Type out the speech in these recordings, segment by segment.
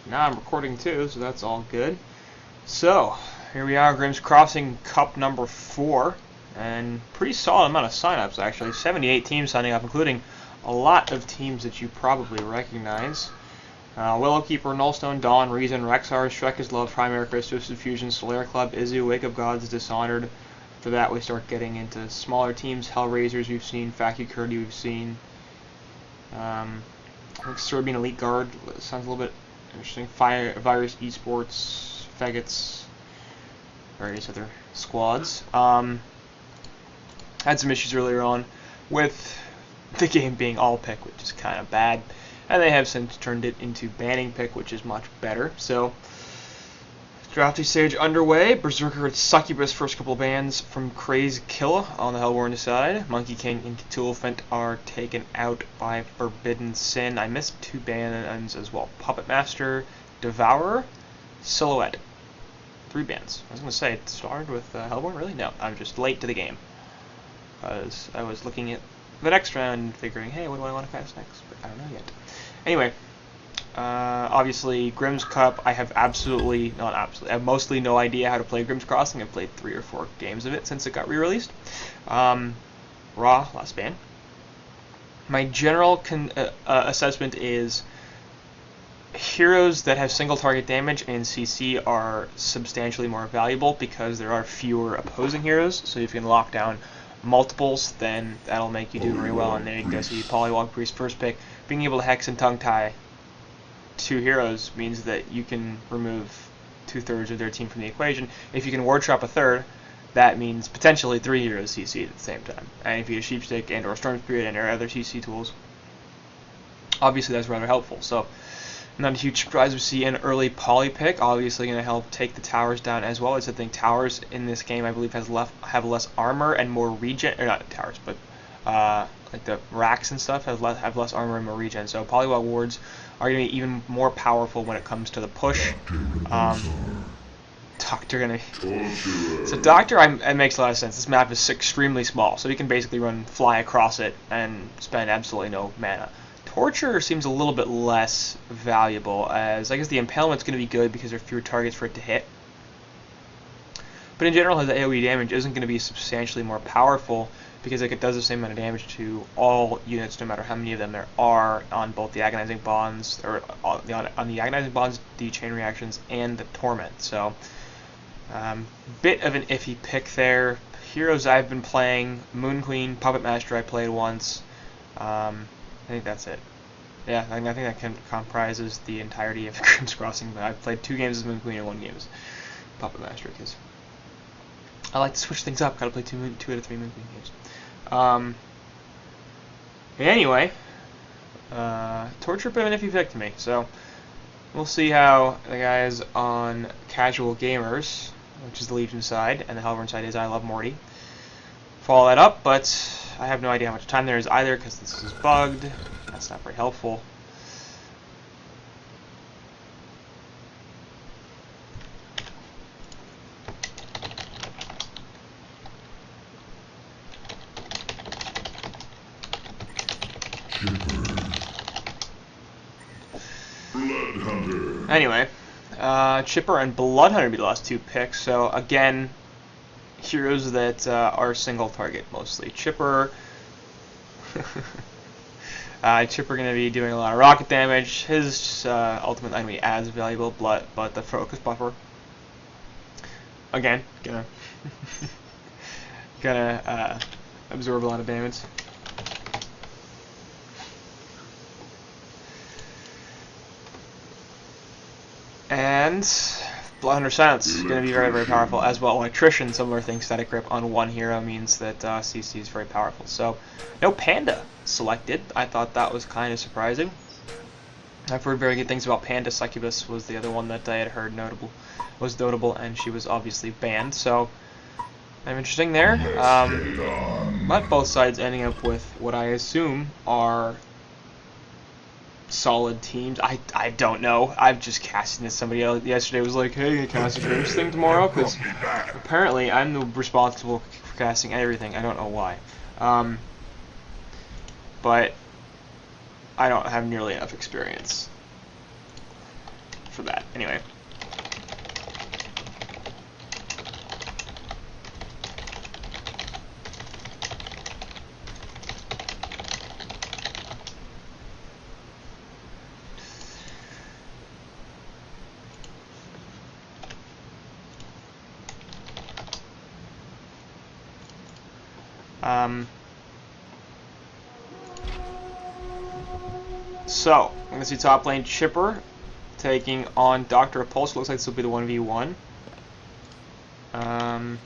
now I'm recording too, so that's all good. So, here we are, Grimm's Crossing Cup number 4. And pretty solid amount of signups, actually. 78 teams signing up, including a lot of teams that you probably recognize. Willowkeeper, Nullstone, Dawn, Reason, Rexar, Shrek is Love, Primerica, Twisted Fusion, Solaire Club, Izu, Wake of Gods, Dishonored. After that, we start getting into smaller teams. Hellraisers we've seen, Facucurdy we've seen. I think Serbian Elite Guard sounds a little bit interesting. Virus Esports, Faggots, various other squads. Had some issues earlier on with the game being all pick, which is kind of bad, and they have since turned it into banning pick, which is much better. So, drafting stage underway. Berserker and Succubus first couple bans from Craze Killa on the Hellborn side. Monkey King and Cthulhuphant are taken out by Forbidden Sin. I missed 2 bans as well. Puppet Master, Devourer, Silhouette. 3 bans. I was going to say, it started with Hellborn? Really? No, I'm just late to the game. I was looking at the next round and figuring, hey, what do I want to cast next? But I don't know yet. Anyway, obviously, Grimm's Cup, I have I have mostly no idea how to play Grimm's Crossing. I've played 3 or 4 games of it since it got re-released. Raw, last ban. My general assessment is heroes that have single target damage in CC are substantially more valuable because there are fewer opposing heroes, so if you can lock down multiples, then that'll make you do very well. And there you go. See, Polywog Priest first pick. Being able to hex and tongue tie 2 heroes means that you can remove 2/3 of their team from the equation. If you can ward trap a third, that means potentially 3 heroes CC at the same time. And if you have Sheepstick and or Storm Spirit and or other CC tools, obviously that's rather helpful. So, not a huge surprise we see an early poly pick. Obviously going to help take the towers down as well. As I think towers in this game, I believe, have less armor and more regen. Or not towers, but like the racks and stuff have less armor and more regen. So polywog wards are going to be even more powerful when it comes to the push. So Doctor, it makes a lot of sense. This map is extremely small, so you can basically fly across it and spend absolutely no mana. Torture seems a little bit less valuable, as I guess the Impalement's going to be good because there are fewer targets for it to hit. But in general, the AoE damage isn't going to be substantially more powerful because it does the same amount of damage to all units, no matter how many of them there are, on both the Agonizing Bonds, or on the Agonizing Bonds, the Chain Reactions, and the Torment. So, bit of an iffy pick there. Heroes I've been playing: Moon Queen, Puppet Master I played once. I think that's it. Yeah, I think that comprises the entirety of Grimm's Crossing. I've played 2 games as Moon Queen and 1 game as Puppet Master because I like to switch things up. Gotta play 2 out of 3 Moon Queen games. Anyway, Torture bit of an iffy pick to me. So we'll see how the guys on Casual Gamers, which is the Legion side, and the Hellborn side is I Love Morty, follow that up, but I have no idea how much time there is either because this is bugged. That's not very helpful. Anyway, Chipper and Bloodhunter be the last 2 picks. So again, heroes that are single target mostly. Chipper, Chipper going to be doing a lot of rocket damage. His ultimate not going to be as valuable, but the focus buffer, again, gonna absorb a lot of damage. And Bloodhunter Silence is going to be very, very powerful as well. Electrician, similar thing, static grip on 1 hero means that CC is very powerful. So, no Panda selected. I thought that was kind of surprising. I've heard very good things about Panda. Succubus was the other one that I had heard was notable, and she was obviously banned. So, I'm interesting there. But both sides ending up with what I assume are solid teams. I don't know. I've just casting this. Somebody else yesterday was like, hey, you cast a Grimm's thing tomorrow? Because apparently I'm the responsible for casting everything. I don't know why. But I don't have nearly enough experience for that. Anyway. So, I'm going to see top lane Chipper taking on Dr. Repulsor. Looks like this will be the 1v1. And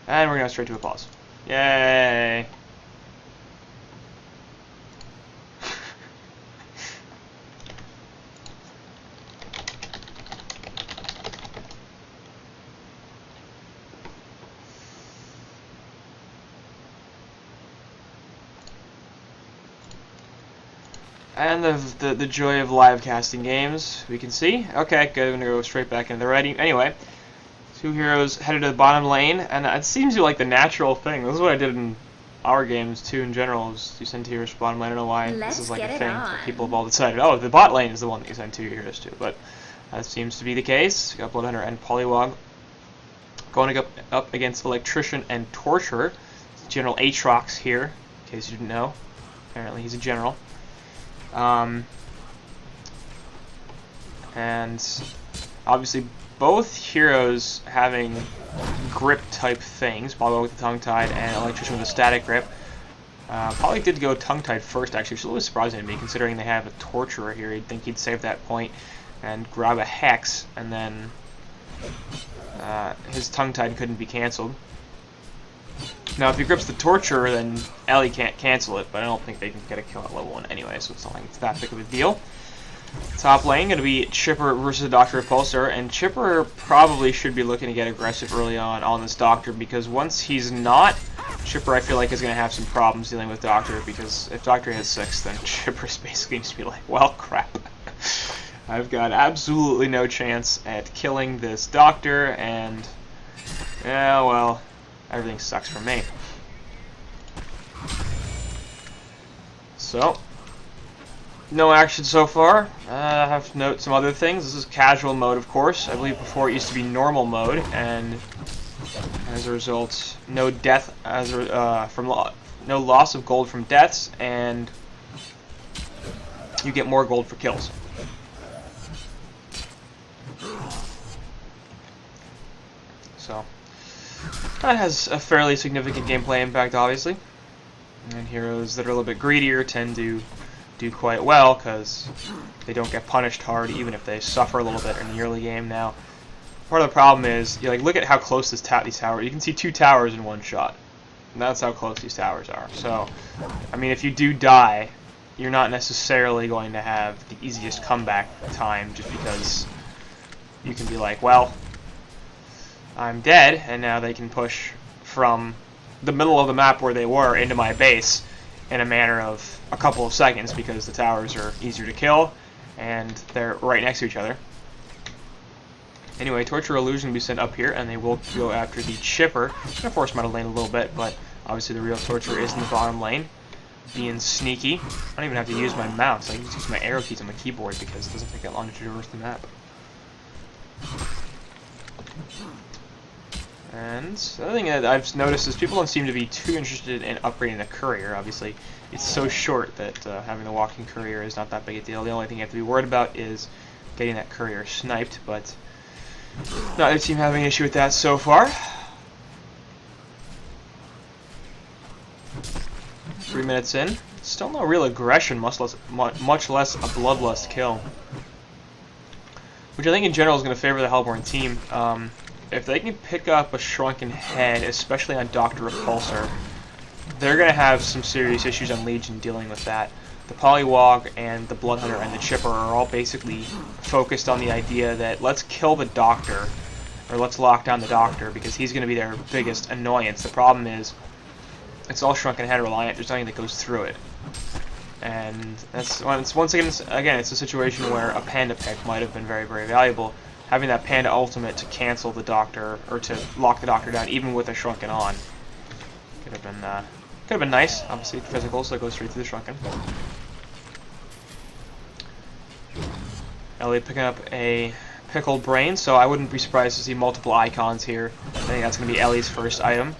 we're going to go straight to a pause. Yay! And the joy of live casting games, we can see. Okay, good, I'm going to go straight back into the ready. Anyway, two heroes headed to the bottom lane, and it seems like the natural thing. This is what I did in our games, too, in general, is you send two heroes to the bottom lane. I don't know why this is like a thing that people have all decided, oh, the bot lane is the one that you send two heroes to, but that seems to be the case. Got Bloodhunter and Polywog going up against Electrician and Torturer. General Aatrox here, in case you didn't know. Apparently he's a general. And obviously both heroes having grip type things, Polywog with the Tongue-Tied and Electrician with a static grip. Probably did go Tongue-Tied first, actually, which is a little surprising to me considering they have a Torturer here. You'd think he'd save that point and grab a Hex, and then his Tongue-Tied couldn't be cancelled. Now, if he grips the Torturer, then Ellie can't cancel it, but I don't think they can get a kill at level 1 anyway, so it's not like it's that big of a deal. Top lane going to be Chipper versus Dr. Repulsor, and Chipper probably should be looking to get aggressive early on this Doctor, because once he's not, Chipper I feel like is going to have some problems dealing with Doctor, because if Doctor hits 6, then Chipper's basically just be like, well, crap. I've got absolutely no chance at killing this Doctor, and yeah, well, everything sucks for me. So, no action so far. I have to note some other things. This is casual mode, of course. I believe before it used to be normal mode, and as a result, no death no loss of gold from deaths, and you get more gold for kills. So that has a fairly significant gameplay impact, obviously. And heroes that are a little bit greedier tend to do quite well because they don't get punished hard, even if they suffer a little bit in the early game. Now, part of the problem is, look at how close these towers. You can see 2 towers in one shot. And that's how close these towers are. So, I mean, if you do die, you're not necessarily going to have the easiest comeback time, just because you can be like, well, I'm dead, and now they can push from the middle of the map where they were into my base in a matter of a couple of seconds, because the towers are easier to kill and they're right next to each other. Anyway, Torture Illusion will be sent up here, and they will go after the Chipper. I'm going to force him out of lane a little bit, but obviously the real Torture is in the bottom lane, being sneaky. I don't even have to use my mouse. I can just use my arrow keys on the keyboard because it doesn't take that long to traverse the map. And the other thing that I've noticed is people don't seem to be too interested in upgrading the Courier. Obviously, it's so short that having the walking Courier is not that big a deal. The only thing you have to be worried about is getting that Courier sniped, but neither team having an issue with that so far. 3 minutes in. Still no real aggression, much less a bloodlust kill. Which I think in general is going to favor the Hellborn team. If they can pick up a Shrunken Head, especially on Dr. Repulsor, they're going to have some serious issues on Legion dealing with that. The Polywog and the Bloodhunter and the Chipper are all basically focused on the idea that let's kill the Doctor, or let's lock down the Doctor, because he's going to be their biggest annoyance. The problem is, it's all Shrunken Head reliant. There's nothing that goes through it. And that's once again, it's a situation where a Panda pick might have been very, very valuable. Having that Panda ultimate to cancel the Doctor, or to lock the Doctor down, even with a Shrunken on, could have have been nice. Obviously physical, so it goes straight to the Shrunken. Ellie picking up a pickled brain, so I wouldn't be surprised to see multiple icons here. I think that's going to be Ellie's first item.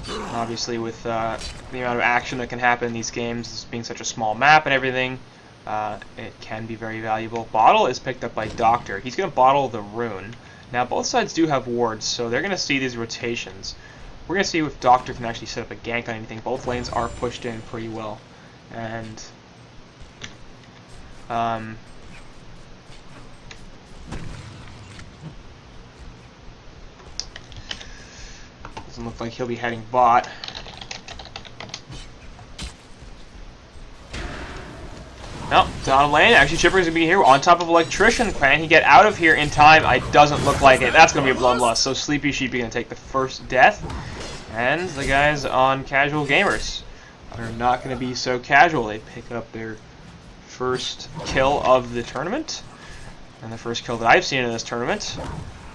Obviously, with the amount of action that can happen in these games, this being such a small map and everything, it can be very valuable. Bottle is picked up by Doctor. He's going to bottle the rune. Now, both sides do have wards, so they're going to see these rotations. We're going to see if Doctor can actually set up a gank on anything. Both lanes are pushed in pretty well. And doesn't look like he'll be heading bot. No, down lane. Actually, Chipper's going to be here on top of Electrician. Can he get out of here in time? It doesn't look like it. That's going to be a bloodlust. So Sleepy Sheepy going to take the first death. And the guys on Casual Gamers are not going to be so casual. They pick up their first kill of the tournament. And the first kill that I've seen in this tournament.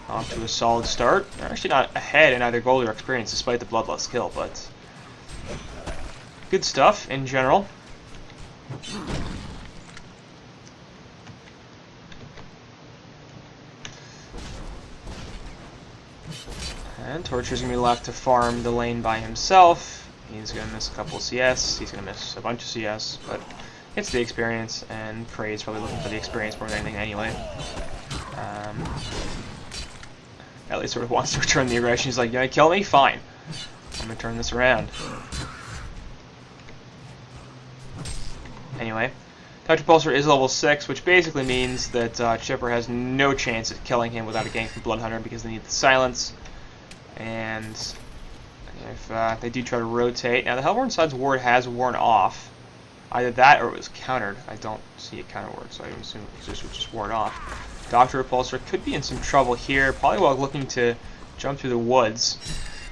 Off to a solid start. They're actually not ahead in either gold or experience despite the bloodlust kill, but good stuff in general. And Torture's going to be left to farm the lane by himself. He's going to miss a couple of CS. He's going to miss a bunch of CS, but it's the experience, and Prey's probably looking for the experience more than anything anyway. Ellie sort of wants to return the aggression. He's like, you gonna kill me? Fine. I'm gonna turn this around. Anyway, Dr. Pulsar is level 6, which basically means that Chipper has no chance of killing him without a gank from Bloodhunter because they need the silence. And if they do try to rotate... Now, the Hellborn side's ward has worn off. Either that or it was countered. I don't see a counter ward, so I assume this was just worn off. Dr. Repulsor could be in some trouble here. Polywog looking to jump through the woods.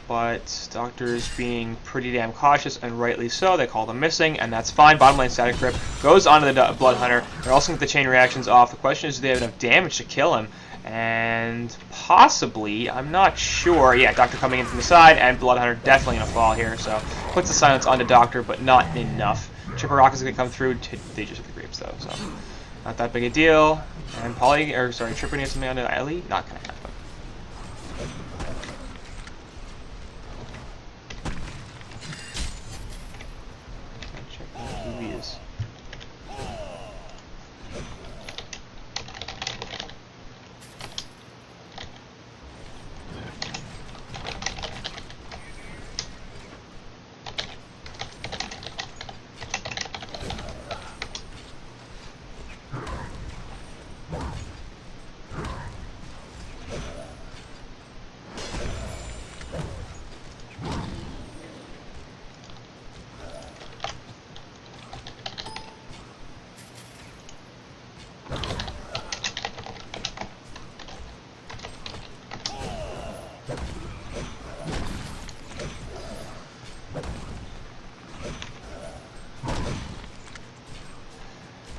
But Doctor's being pretty damn cautious, and rightly so. They call them missing, and that's fine. Bottom lane static grip goes onto the Bloodhunter. They're also going to get the chain reactions off. The question is, do they have enough damage to kill him? And possibly, I'm not sure. Yeah, Doctor coming in from the side, and Bloodhunter definitely going to fall here. So puts the silence onto Doctor, but not enough. Chipper Rock is going to come through. They just have the grapes though, so not that big a deal. And Chipper needs something onto Ellie. Not going to happen.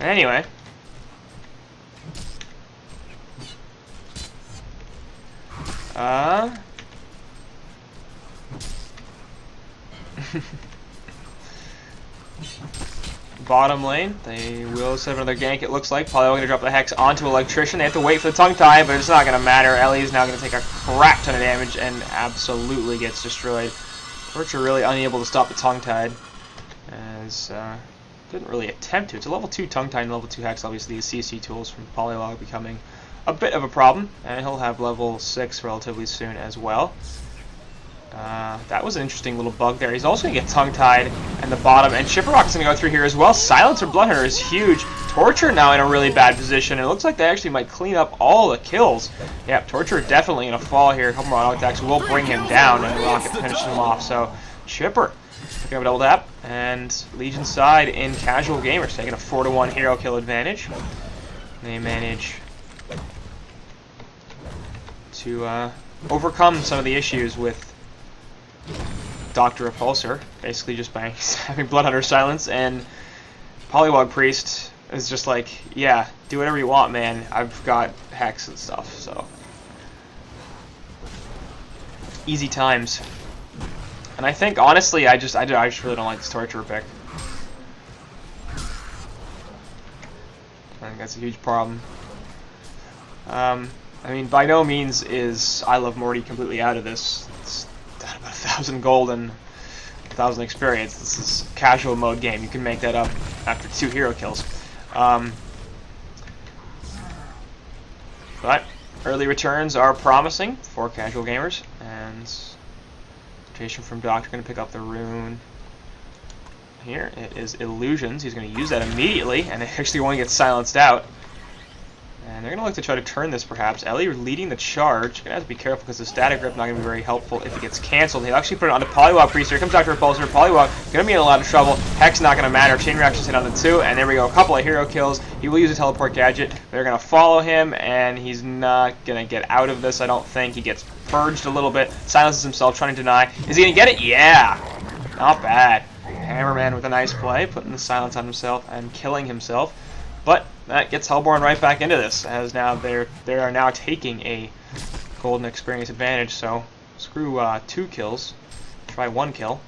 Anyway. Bottom lane, they will set another gank, it looks like. Probably going to drop the Hex onto Electrician. They have to wait for the tongue tie, but it's not going to matter. Ellie is now going to take a crap ton of damage and absolutely gets destroyed. Torture really unable to stop the tongue tide, as didn't really attempt to. It's a level 2 tongue tide and level 2 Hex. Obviously, the CC tools from Polywog becoming a bit of a problem, and he'll have level 6 relatively soon as well. That was an interesting little bug there. He's also going to get tongue-tied in the bottom, and Chipperrock is going to go through here as well. Silencer Bloodhunter is huge. Torture now in a really bad position. It looks like they actually might clean up all the kills. Yep, Torture definitely going to fall here. A couple more auto attacks will bring him down, and Rocket finishes him off. So, Chipper picking up a double tap, and Legion side in Casual Gamers taking a 4-1 hero kill advantage. They manage to overcome some of the issues with Dr. Repulsor, basically just by having Bloodhunter silence, and Polywog Priest is just like, yeah, do whatever you want, man. I've got Hex and stuff, so easy times. And I think, honestly, I just really don't like this Torturer pick. I think that's a huge problem. I mean, by no means is I Love Morty completely out of this. It's down about 1,000 gold and 1,000 experience. This is a casual mode game. You can make that up after 2 hero kills. But early returns are promising for casual gamers. And rotation from Doctor, going to pick up the rune. Here it is Illusions. He's going to use that immediately, and it actually only gets silenced out. And they're going to look to try to turn this, perhaps. Ellie leading the charge. Going to have to be careful because the static grip not going to be very helpful if it gets canceled. He'll actually put it on the Polywog Priest. Here comes Dr. Repulsor. Polywog going to be in a lot of trouble. Hex not going to matter. Chain Reactions hit on the 2, and there we go. A couple of hero kills. He will use a teleport gadget. They're going to follow him, and he's not going to get out of this, I don't think. He gets purged a little bit. Silences himself, trying to deny. Is he going to get it? Yeah! Not bad. Hammerman with a nice play, putting the silence on himself and killing himself. But that gets Hellborn right back into this, as now they are now taking a golden experience advantage. So screw 2 kills, try 1 kill.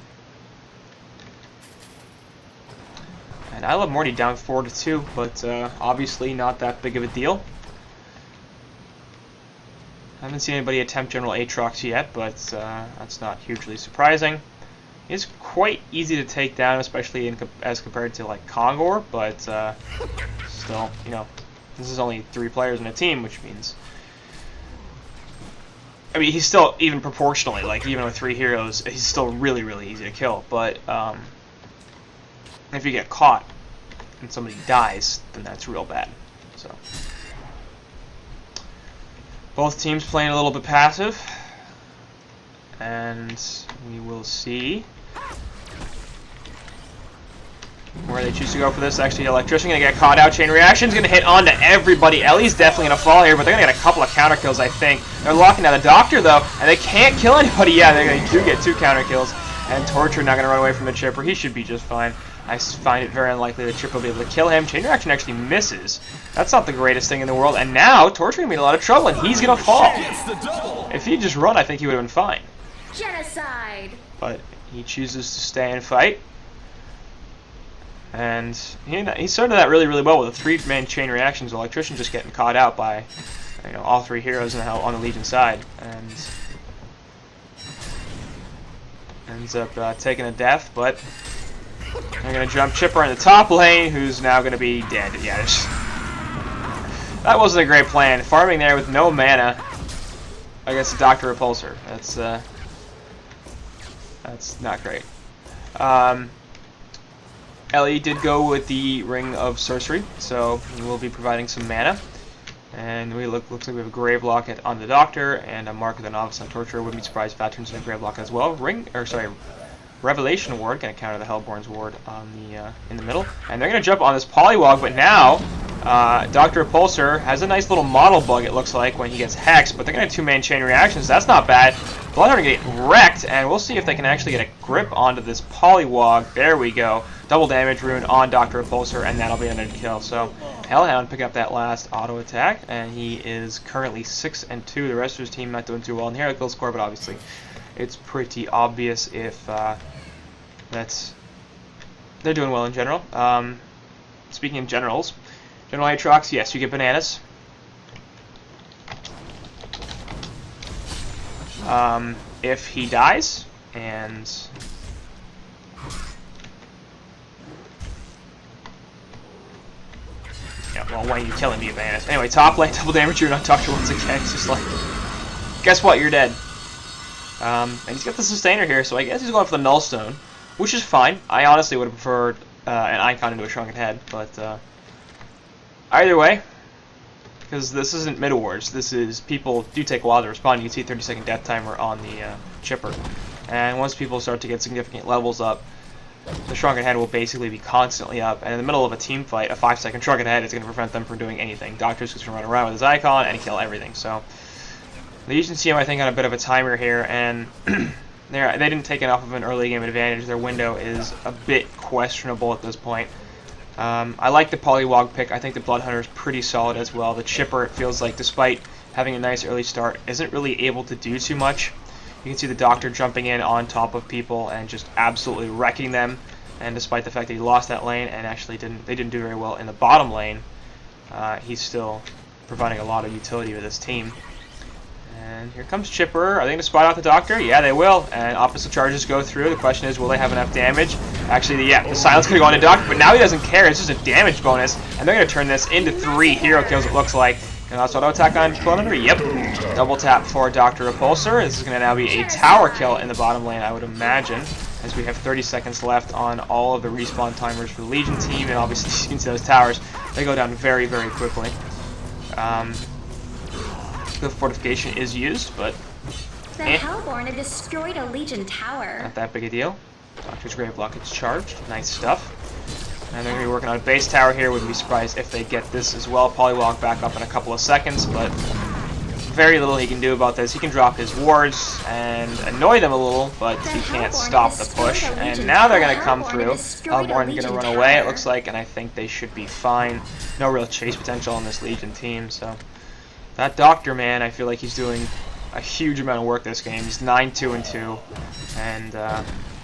And I Love Morty down 4-2, but obviously not that big of a deal. I haven't seen anybody attempt General Aatrox yet, but that's not hugely surprising. It's quite easy to take down, especially as compared to like Kongor, but still, you know, this is only 3 players in a team, which means, I mean, he's still, even proportionally, like even with 3 heroes, he's still really, really easy to kill. But if you get caught and somebody dies, then that's real bad. So both teams playing a little bit passive. And we will see where they choose to go for this. Actually, Electrician going to get caught out. Chain Reaction's going to hit onto everybody. Ellie's definitely going to fall here, but they're going to get a couple of counter kills, I think. They're locking down the Doctor, though, and they can't kill anybody. Yeah, they do get 2 counter kills. And Torture not going to run away from the Chipper. He should be just fine. I find it very unlikely the Chipper will be able to kill him. Chain Reaction actually misses. That's not the greatest thing in the world. And now, Torture going to be in a lot of trouble, and he's going to fall. If he'd just run, I think he would have been fine. Genocide. But he chooses to stay and fight, and he started that really, really well with the 3-man chain reactions. Electrician just getting caught out by, you know, all 3 heroes on the Legion side, and ends up taking a death. But they're gonna jump Chipper in the top lane, who's now gonna be dead. Yeah, that wasn't a great plan. Farming there with no mana against the Dr. Repulsor. That's not great. Ellie did go with the Ring of Sorcery, so he will be providing some mana. And looks like we have a Grave Locket on the Doctor and a Mark of the Novice on Torture. Wouldn't be surprised if that turns into a Grave Locket as well. Revelation Ward, going to counter the Hellborn's Ward on the in the middle. And they're going to jump on this Polywog, but now Dr. Repulsor has a nice little model bug, it looks like, when he gets hexed, but they're going to have 2-man chain reactions. That's not bad. Bloodhunter get wrecked, and we'll see if they can actually get a grip onto this Polywog. There we go. Double damage rune on Dr. Repulsor, and that'll be another kill. So Hellhound picking up that last auto attack, and he is currently 6-2. The rest of his team not doing too well in the hero kill score, but obviously it's pretty obvious if they're doing well in general. Speaking of generals, General Aatrox, yes, you get bananas. If he dies, and yeah, well, when you kill him, you get bananas. Anyway, top lane, double damage, you're not Doctor once again. It's just like, guess what, you're dead. And he's got the Sustainer here, so I guess he's going for the Nullstone, which is fine. I honestly would have preferred an Icon into a Shrunken Head, but either way, because this isn't Mid Wars, this is, people do take a while to respond. You can see 30-second death timer on the Chipper, and once people start to get significant levels up, the Shrunken Head will basically be constantly up, and in the middle of a team fight, a 5-second Shrunken Head is going to prevent them from doing anything. Doctor's just going to run around with his Icon and kill everything. So the Legion team, I think, on a bit of a timer here, and they didn't take enough of an early game advantage. Their window is a bit questionable at this point. I like the Polywog pick. I think the Bloodhunter is pretty solid as well. The Chipper, it feels like, despite having a nice early start, isn't really able to do too much. You can see the Doctor jumping in on top of people and just absolutely wrecking them. And despite the fact that he lost that lane and actually they didn't do very well in the bottom lane, he's still providing a lot of utility with his team. And here comes Chipper. Are they going to spot out the Doctor? Yeah, they will. And opposite charges go through. The question is, will they have enough damage? Actually, yeah, the silence could go on to Doctor, but now he doesn't care. It's just a damage bonus. And they're going to turn this into 3 hero kills, it looks like. And also auto attack on Bloodhunter? Yep. Double tap for Dr. Repulsor. This is going to now be a tower kill in the bottom lane, I would imagine, as we have 30 seconds left on all of the respawn timers for the Legion team. And obviously, you can see those towers, they go down very, very quickly. The fortification is used, but the Hellborn have destroyed a Legion tower. Not that big a deal. Doctor's Grave Locket's charged. Nice stuff. And they're going to be working on a base tower here. Wouldn't be surprised if they get this as well. Polywog back up in a couple of seconds, but very little he can do about this. He can drop his wards and annoy them a little, but he can't stop the push. And now they're going to come through. Hellborn going to run away, it looks like, and I think they should be fine. No real chase potential on this Legion team, so that Doctor, man, I feel like he's doing a huge amount of work this game. He's 9-2-2, and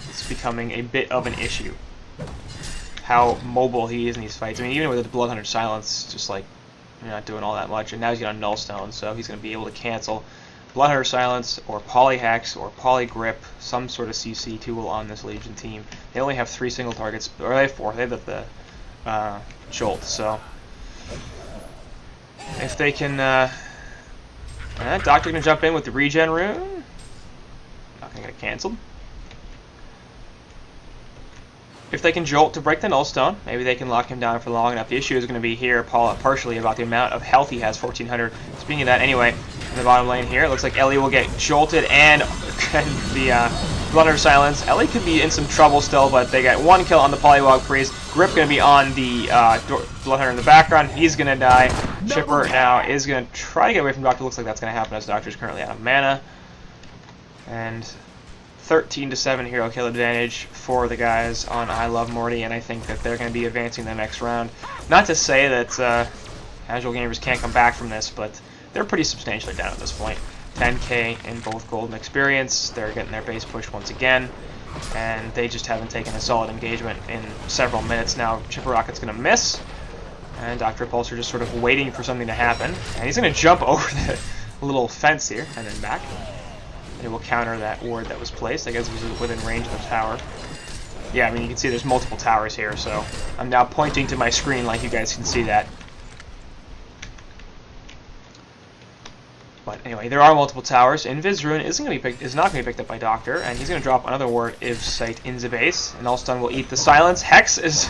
it's becoming a bit of an issue how mobile he is in these fights. I mean, even with the Bloodhunter silence, just like you're not doing all that much. And now he's got a Nullstone, so he's going to be able to cancel Bloodhunter silence or Polyhex or Polygrip, some sort of CC tool on this Legion team. They only have 3 single targets, or they have 4. They have the Jolt, so if they can, Doctor gonna jump in with the regen rune. Not gonna get it canceled. If they can jolt to break the Nullstone, maybe they can lock him down for long enough. The issue is going to be here, partially about the amount of health he has, 1400. Speaking of that, anyway, in the bottom lane here, it looks like Ellie will get jolted and the Bloodhunter silence. Ellie could be in some trouble still, but they got 1 kill on the Polywog Priest. Grip going to be on the Bloodhunter in the background. He's going to die. Chipper now is going to try to get away from Doctor. Looks like that's going to happen as Doctor's currently out of mana. And 13-7 hero kill advantage for the guys on I Love Morty, and I think that they're going to be advancing the next round. Not to say that casual gamers can't come back from this, but they're pretty substantially down at this point. 10k in both gold and experience. They're getting their base push once again, and they just haven't taken a solid engagement in several minutes now. Chipper Rocket's going to miss, and Dr. Repulsor just sort of waiting for something to happen. And he's going to jump over the little fence here and then back. And it will counter that ward that was placed. I guess it was within range of the tower. Yeah, I mean, you can see there's multiple towers here, so I'm now pointing to my screen like you guys can see that. But anyway, there are multiple towers. Invis Rune is not going to be picked up by Doctor, and he's going to drop another ward if Sight in the base. And Nullstone will eat the silence. Hex is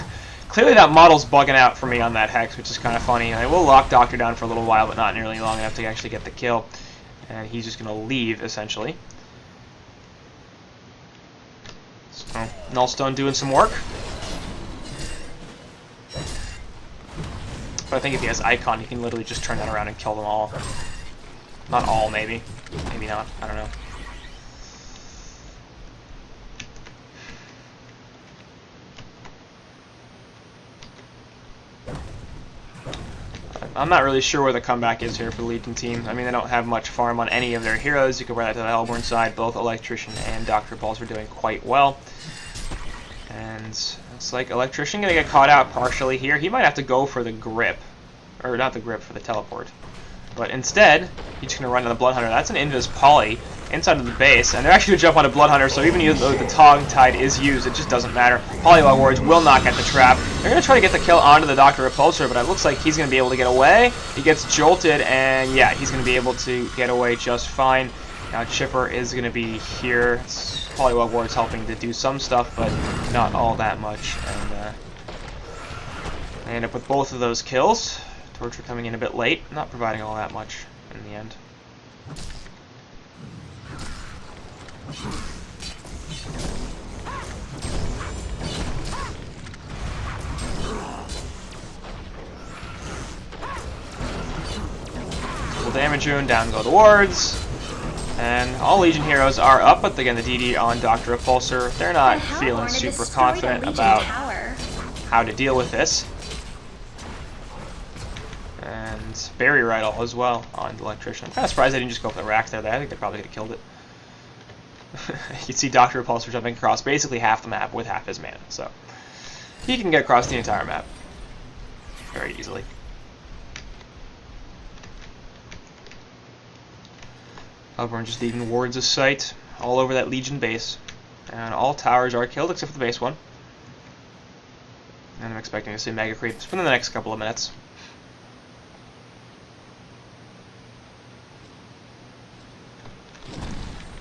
clearly, that model's bugging out for me on that Hex, which is kind of funny. I will lock Doctor down for a little while, but not nearly long enough to actually get the kill. And he's just going to leave, essentially. So, Nullstone doing some work. But I think if he has Icon, he can literally just turn that around and kill them all. Not all, maybe. Maybe not. I don't know. I'm not really sure where the comeback is here for the Legion team. I mean, they don't have much farm on any of their heroes. You can wear that to the Hellborn side. Both Electrician and Dr. Repulsor are doing quite well. And it's like Electrician going to get caught out partially here. He might have to go for the grip. Or not the grip, for the teleport. But instead, he's just going to run to the Bloodhunter. That's an Invis Poly inside of the base. And they're actually going to jump on a Bloodhunter, so even though the Tongue Tide is used, it just doesn't matter. Polywog Wards will not get the trap. They're going to try to get the kill onto the Dr. Repulsor, but it looks like he's going to be able to get away. He gets jolted, and yeah, he's going to be able to get away just fine. Now Chipper is going to be here. Polywog Wards helping to do some stuff, but not all that much. And they end up with both of those kills. Torture coming in a bit late, not providing all that much in the end. Full damage rune, down go the wards. And all Legion heroes are up, but again the DD on Dr. Repulsor. They're not feeling super confident about how to deal with this. And Barrier Ride as well on the Electrician. I'm kind of surprised they didn't just go for the rack there. I think they probably could have killed it. You can see Dr. Repulsor jumping across basically half the map with half his mana, so he can get across the entire map very easily. Hellborn just leaving wards of sight all over that Legion base, and all towers are killed except for the base one. And I'm expecting to see Mega Creeps within the next couple of minutes.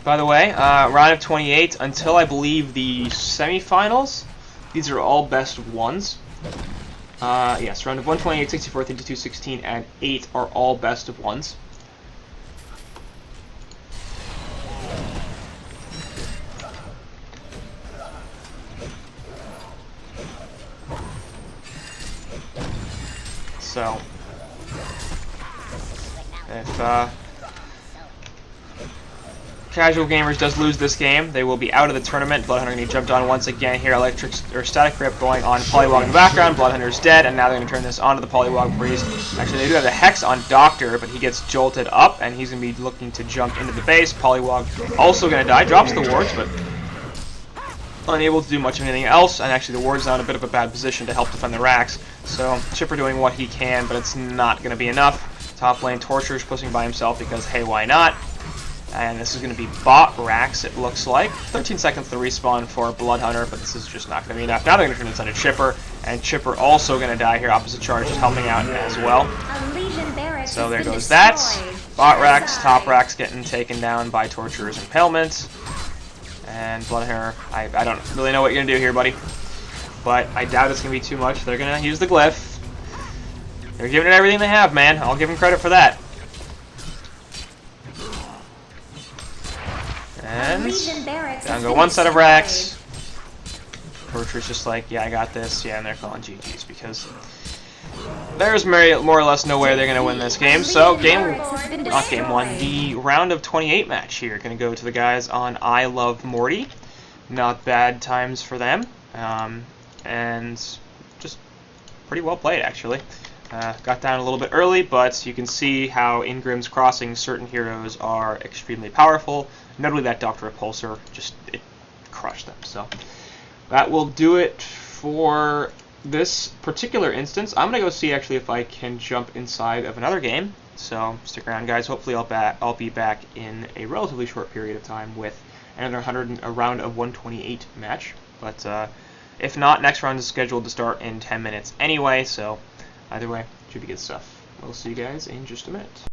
By the way, round of 28 until I believe the semifinals. These are all best of ones. Yes, round of 128, 64, 32, 16, and 8 are all best of ones. So, if Casual Gamers does lose this game, they will be out of the tournament. Bloodhunter going to be jumped on once again here. Electric or Static Grip going on Polywog in the background. Bloodhunter's dead, and now they're going to turn this onto the Polywog Priest. Actually, they do have the Hex on Doctor, but he gets jolted up, and he's going to be looking to jump into the base. Polywog also going to die. Drops the wards, but unable to do much of anything else, and actually the ward's now in a bit of a bad position to help defend the racks. So Chipper doing what he can, but it's not going to be enough. Top lane Torture's pushing by himself because, hey, why not? And this is going to be bot racks, it looks like. 13 seconds to respawn for Bloodhunter, but this is just not going to be enough. Now they're going to turn this into Chipper, and Chipper also going to die here. Opposite Charge is helping out as well. So there goes that. Bot racks, top racks getting taken down by Torturer's Impalement. And Bloodhunter, I don't really know what you're going to do here, buddy. But I doubt it's going to be too much. They're going to use the Glyph. They're giving it everything they have, man. I'll give them credit for that. And down go one set of racks. Torture's just like, yeah, I got this. Yeah, and they're calling GG's because there's more or less no way they're going to win this game. So, not game one, the round of 28 match here. Going to go to the guys on I Love Morty. Not bad times for them. And just pretty well played, actually. Got down a little bit early, but you can see how in Grimm's Crossing certain heroes are extremely powerful. Notably that Dr. Repulsor, it crushed them. So that will do it for this particular instance. I'm going to go see actually if I can jump inside of another game. So stick around, guys. Hopefully I'll be back in a relatively short period of time with another a round of 128 match. But if not, next round is scheduled to start in 10 minutes anyway. So either way, should be good stuff. We'll see you guys in just a minute.